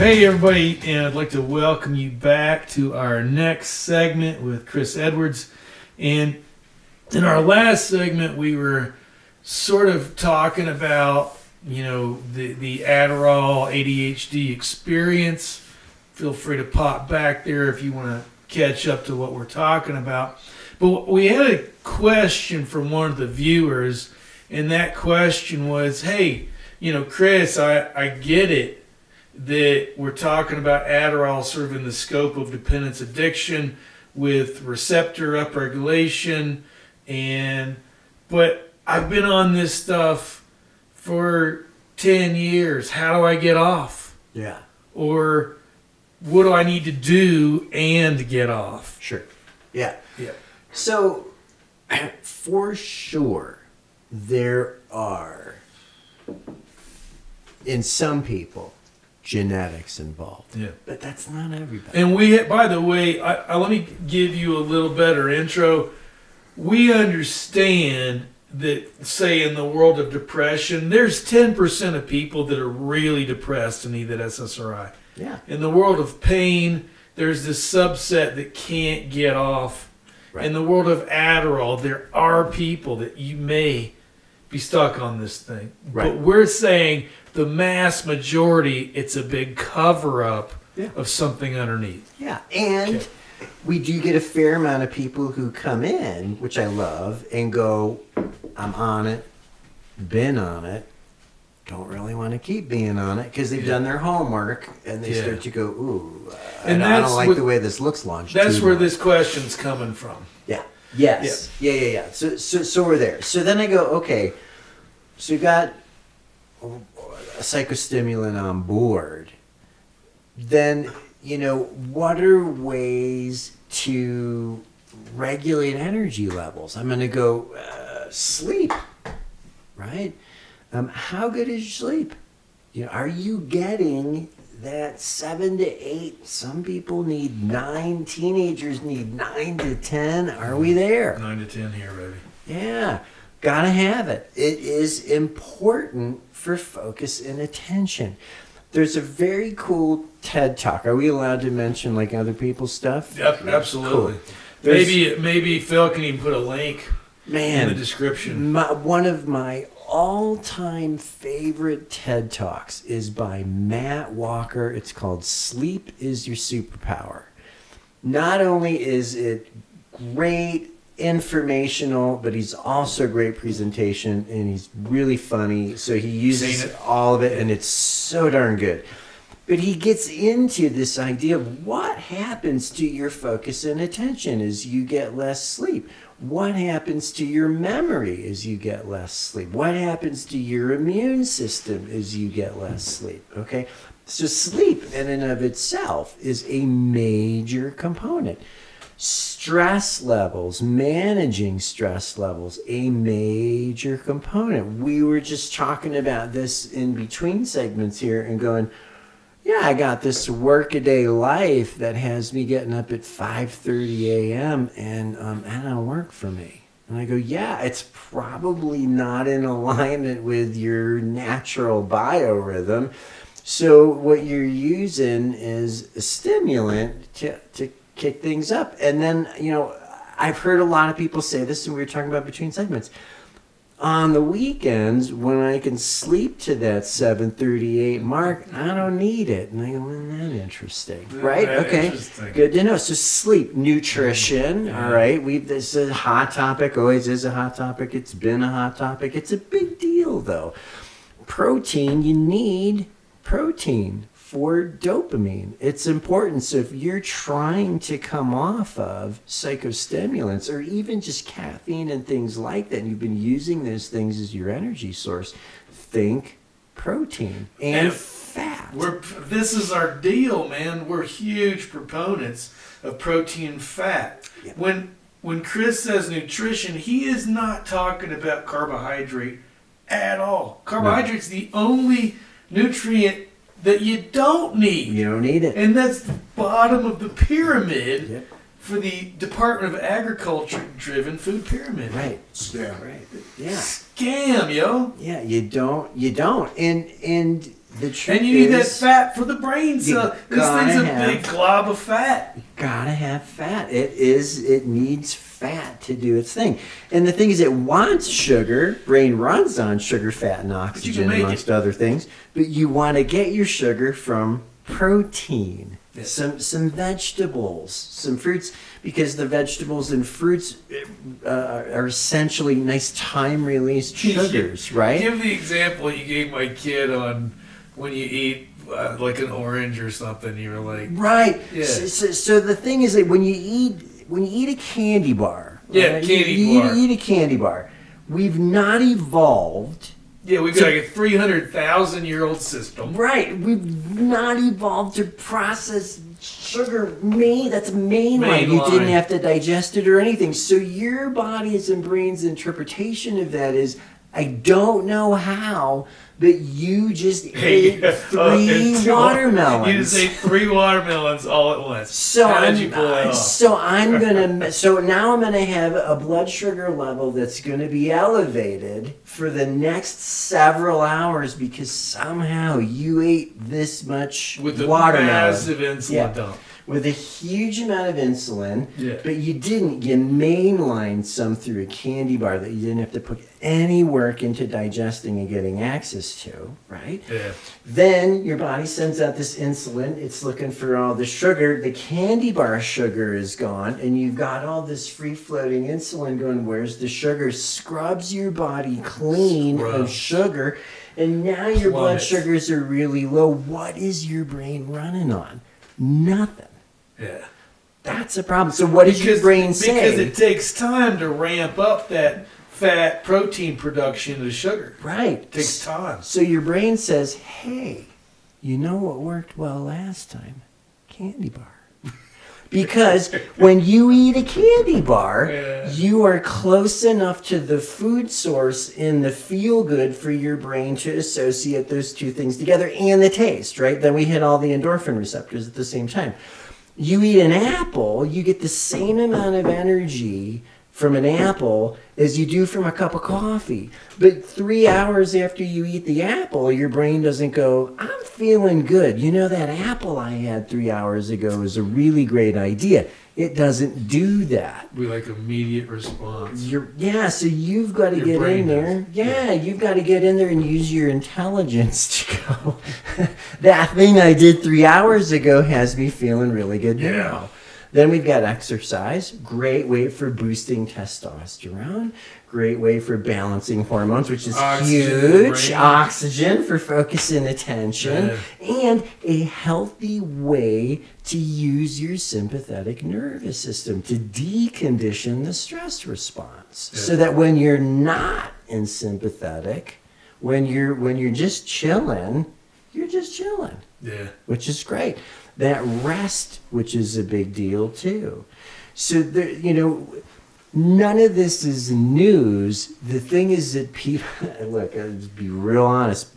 Hey everybody, and I'd like to welcome you back to our next segment with Chris Edwards. And in our last segment, we were sort of talking about, the Adderall ADHD experience. Feel free to pop back there if you want to catch up to what we're talking about. But we had a question from one of the viewers, and that question was, hey, Chris, I get it that we're talking about Adderall sort of in the scope of dependence addiction with receptor upregulation, but I've been on this stuff for 10 years. How do I get off? Yeah. Or what do I need to do and get off? Sure. Yeah. Yeah. So, for sure, there are, in some people, genetics involved. Yeah. But that's not everybody. And by the way, let me give you a little better intro. We understand that, say, in the world of depression, there's 10% of people that are really depressed and need that SSRI. Yeah. In the world of pain, there's this subset that can't get off. Right. In the world of Adderall, there are people that you may be stuck on this thing. Right. But we're saying the mass majority, it's a big cover-up of something underneath. Yeah. And we do get a fair amount of people who come in, which I love, and go, I'm on it, been on it, don't really want to keep being on it because they've done their homework, and they start to go, ooh, I don't like the way this looks launched. That's where this question's coming from. Yeah. Yes. Yeah. So we're there. So then I go, okay, so you've got a psychostimulant on board. Then, what are ways to regulate energy levels? I'm going to go sleep, right? How good is your sleep? Are you getting that 7 to 8? Some people need 9. Teenagers need 9 to 10. Are we there? 9 to 10 here, baby. Yeah. Gotta have it. It is important for focus and attention. There's a very cool TED Talk. Are we allowed to mention like other people's stuff? Yep, absolutely. Cool. Maybe Phil can even put a link in the description. One of my all-time favorite TED Talks is by Matt Walker. It's called Sleep is Your Superpower. Not only is it great, informational, but he's also a great presentation, and he's really funny. So he uses all of it, and it's so darn good. But he gets into this idea of what happens to your focus and attention as you get less sleep. What happens to your memory as you get less sleep? What happens to your immune system as you get less sleep? Okay, so sleep in and of itself is a major component. Stress levels, managing stress levels, a major component. We were just talking about this in between segments here and going, yeah, I got this workaday life that has me getting up at 5:30 a.m. and that don't work for me. And I go, yeah, it's probably not in alignment with your natural biorhythm. So what you're using is a stimulant to kick things up. And then, I've heard a lot of people say this, and we were talking about between segments. On the weekends, when I can sleep to that 7:38 mark, I don't need it. And I go, isn't that interesting? Right? Okay. Interesting. Good to know. So sleep, nutrition, all right? This is a hot topic, always is a hot topic. It's been a hot topic. It's a big deal, though. Protein, you need protein for dopamine. It's important. So if you're trying to come off of psychostimulants or even just caffeine and things like that, and you've been using those things as your energy source, think protein and fat. This is our deal, man. We're huge proponents of protein and fat. Yeah. When Chris says nutrition, he is not talking about carbohydrate at all. Carbohydrate's the only nutrient that you don't need. You don't need it. And that's the bottom of the pyramid for the Department of Agriculture driven food pyramid. Right. Scam. Right. Yeah. Scam, yo. Yeah, you don't. And The truth And you need that is, fat for the brain cell. This thing's a big glob of fat. you gotta have fat. It needs fat to do its thing. And the thing is, it wants sugar. Brain runs on sugar, fat, and oxygen, amongst other things. But you want to get your sugar from protein. Yes. Some vegetables, some fruits, because the vegetables and fruits are essentially nice time-released sugars, right? Give the example you gave my kid on when you eat like an orange or something. You were like, right. Yeah. So the thing is that when you eat a candy bar, Yeah, right? candy bar. You eat a candy bar. We've not evolved. yeah, we've got like a 300,000-year-old system. Right, we've not evolved to process sugar. That's a main line. You didn't have to digest it or anything. So your body's and brain's interpretation of that is, I don't know how, but you just ate three watermelons. You just ate 3 watermelons all at once. So how did you pull that off? So now I'm gonna have a blood sugar level that's gonna be elevated for the next several hours because somehow you ate this much With the watermelon. massive insulin Yeah. dump. With a huge amount of insulin, Yeah. but you mainlined some through a candy bar that you didn't have to put any work into digesting and getting access to, right? Yeah. Then your body sends out this insulin. It's looking for all the sugar. The candy bar sugar is gone, and you've got all this free-floating insulin going, where's the sugar? Scrubs your body clean of sugar, and now your blood sugars are really low. What is your brain running on? Nothing. Yeah. That's a problem. So what does your brain say? Because it takes time to ramp up that fat protein production of sugar. Right. It takes time. So your brain says, hey, you know what worked well last time? Candy bar. Because when you eat a candy bar, you are close enough to the food source in the feel good for your brain to associate those two things together and the taste, right? Then we hit all the endorphin receptors at the same time. You eat an apple, you get the same amount of energy from an apple as you do from a cup of coffee. But 3 hours after you eat the apple, your brain doesn't go, I'm feeling good. You know, that apple I had 3 hours ago is a really great idea. It doesn't do that. We like immediate response. So you've got to Your get brain in there. does. Yeah, you've got to get in there and use your intelligence to go, that thing I did 3 hours ago has me feeling really good now. Then we've got exercise, great way for boosting testosterone, great way for balancing hormones, which is huge. Oxygen for focus and attention, and a healthy way to use your sympathetic nervous system to decondition the stress response, so that when you're not in sympathetic, when you're just chilling, you're just chilling. Yeah. Which is great. That rest, which is a big deal too. So there, none of this is news. The thing is that people, look, I'll just be real honest.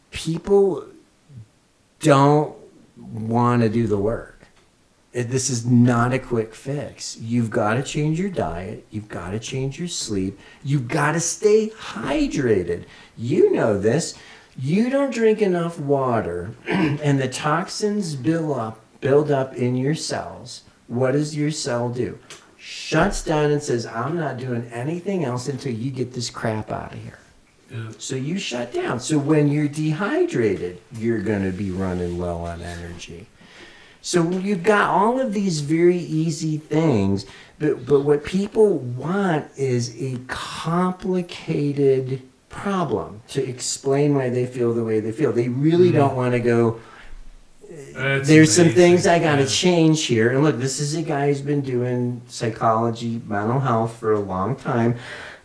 People don't want to do the work. This is not a quick fix. You've got to change your diet. You've got to change your sleep. You've got to stay hydrated. You know this. You don't drink enough water and the toxins build up in your cells. What does your cell do? Shuts down and says, I'm not doing anything else until you get this crap out of here. Yeah. So you shut down. So when you're dehydrated, you're going to be running low on energy. So you've got all of these very easy things, but what people want is a complicated problem to explain why they feel the way they feel. They really don't want to go, there's some things I got to change here. And look, this is a guy who's been doing psychology, mental health for a long time.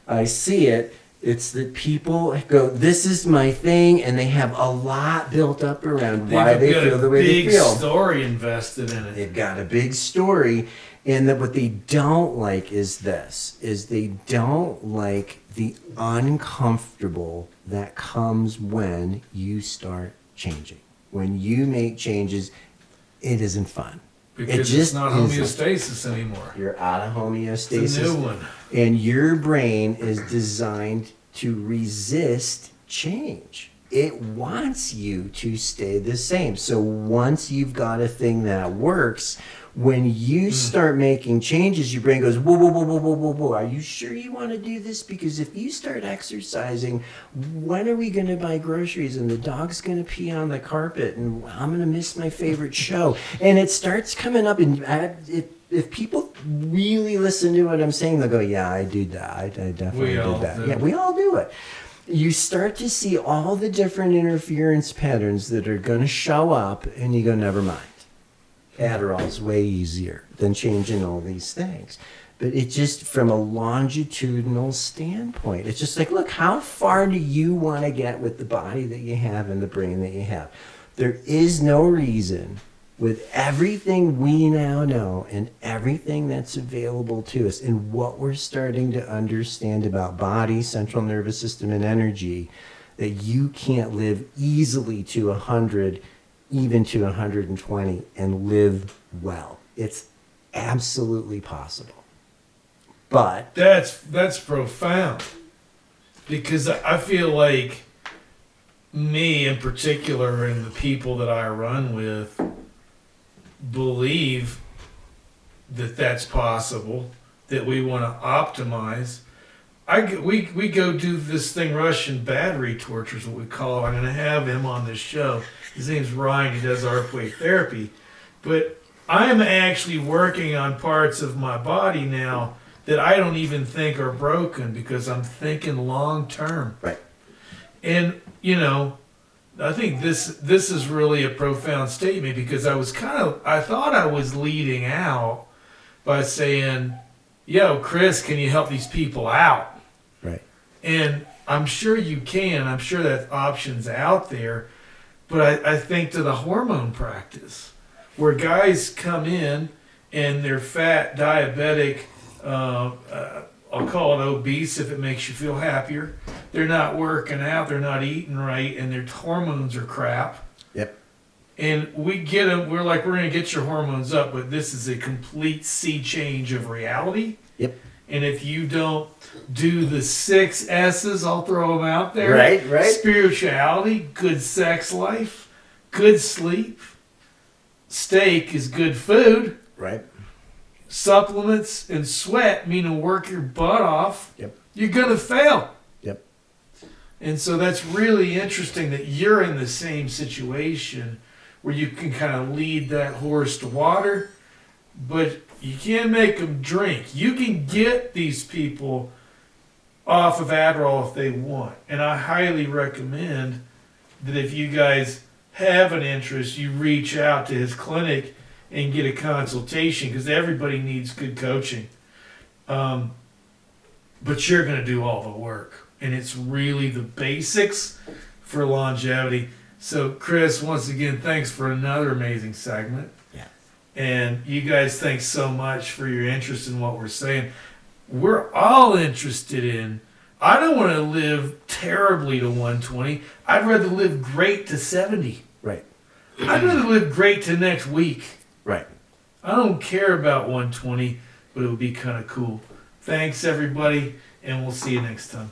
I see it. It's that people go, this is my thing, and they have a lot built up around why they feel the way they feel. They've got a big story invested in it. They've got a big story, and that what they don't like is this, is they don't like the uncomfortable that comes when you start changing. When you make changes, it isn't fun. Because it's not homeostasis anymore. You're out of homeostasis. It's a new one. And your brain is designed to resist change. it wants you to stay the same. So once you've got a thing that works, when you start making changes, your brain goes, whoa, whoa, whoa, whoa, whoa, whoa, whoa. Are you sure you want to do this? Because if you start exercising, when are we going to buy groceries? And the dog's going to pee on the carpet, and I'm going to miss my favorite show. And it starts coming up, and if people really listen to what I'm saying, they'll go, yeah, I do that. I definitely did that. Yeah, we all do it. You start to see all the different interference patterns that are going to show up, and you go, never mind. Adderall's way easier than changing all these things. But it just, from a longitudinal standpoint, it's just like, look, how far do you want to get with the body that you have and the brain that you have? There is no reason, with everything we now know and everything that's available to us and what we're starting to understand about body, central nervous system, and energy, that you can't live easily to 100, even to 120, and live well. It's absolutely possible. But that's profound, because I feel like me in particular and the people that I run with believe that that's possible, that we want to optimize. We go do this thing, Russian battery torture is what we call it. I'm going to have him on this show. His name's Ryan. He does RF therapy. But I'm actually working on parts of my body now that I don't even think are broken, because I'm thinking long term. right. And, I think this is really a profound statement, because I thought I was leading out by saying, yo, Chris, can you help these people out? Right. And I'm sure you can. I'm sure that option's out there. But I think to the hormone practice, where guys come in and they're fat, diabetic, I'll call it obese if it makes you feel happier. They're not working out, they're not eating right, and their hormones are crap. Yep. And we get them, we're like, we're going to get your hormones up, but this is a complete sea change of reality. Yep. And if you don't do the 6 S's, I'll throw them out there. Right. Spirituality, good sex life, good sleep, steak is good food. Right. Supplements and sweat, meaning work your butt off. Yep. You're going to fail. Yep. And so that's really interesting that you're in the same situation where you can kind of lead that horse to water, but you can't make them drink. You can get these people off of Adderall if they want. And I highly recommend that if you guys have an interest, you reach out to his clinic and get a consultation, because everybody needs good coaching. But you're going to do all the work. And it's really the basics for longevity. So, Chris, once again, thanks for another amazing segment. Yeah. And you guys, thanks so much for your interest in what we're saying. We're all interested in, I don't want to live terribly to 120. I'd rather live great to 70. Right. I'd rather live great to next week. Right. I don't care about 120, but it would be kind of cool. Thanks, everybody, and we'll see you next time.